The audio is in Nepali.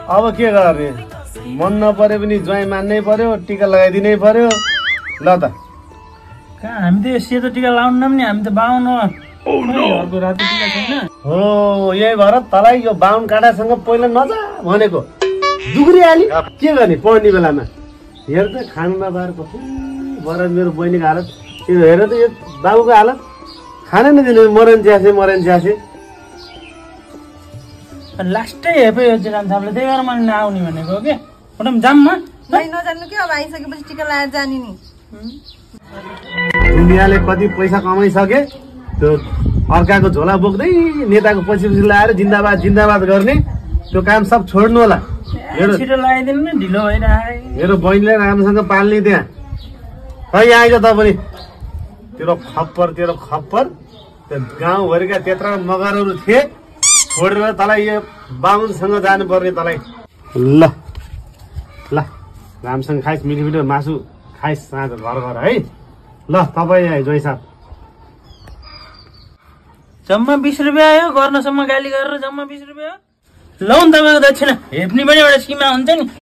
अब के गर्ने मन नपरे पनि ज्वाइँ मान्नै पर्यो टिका लगाइदिनै पर्यो ल त कहाँ हामी त यो सेतो टिका लाउनु नि हामी त बाहुन अर्को रातो टिका छैन हो यही भएर तँलाई यो बाहुन काँडासँग पहिला नजा भनेको दुख्रिहाल्यो के गर्ने पढ्ने बेलामा हेर त खानु नपाएर कति बर मेरो बहिनीको हालत यो हेर त यो बाबुको हालत खानै नदिनु मरन च्यासे लास्टै हेपे यो चाहिँ रामसापले त्यही भएर मैले नआउने भनेको के पटम जाममा नजान्नु के अब आइसकेपछि टिका लगाएर जाने नि दुनियाँले कति पैसा कमाइसके त्यो अर्काको झोला बोक्दै नेताको पछि लगाएर जिन्दाबाद गर्ने त्यो काम सब छोड्नु होला छिटो लगाइदिनु न ढिलो भइरहेको मेरो बहिनीले राम्रोसँग पाल्ने त्यहाँ खै आइज त पनि तेरो खप्पर त्यो गाउँभरिका त्यत्रा मगरहरू थिए छोडेर तँलाई यो बाहुनसँग जानुपर्ने तँलाई ल राम्रोसँग खाइस मिठो मासु खाइस साँझ घर है ल तपाईँ जोइ साहब जम्मा 20 रुपियाँ आयो गर्नसम्म गाली गरेर जम्मा 20 रुपियाँ लौ न तपाईँको दक्षिणा हेप्ने पनि एउटा सीमा हुन्छ नि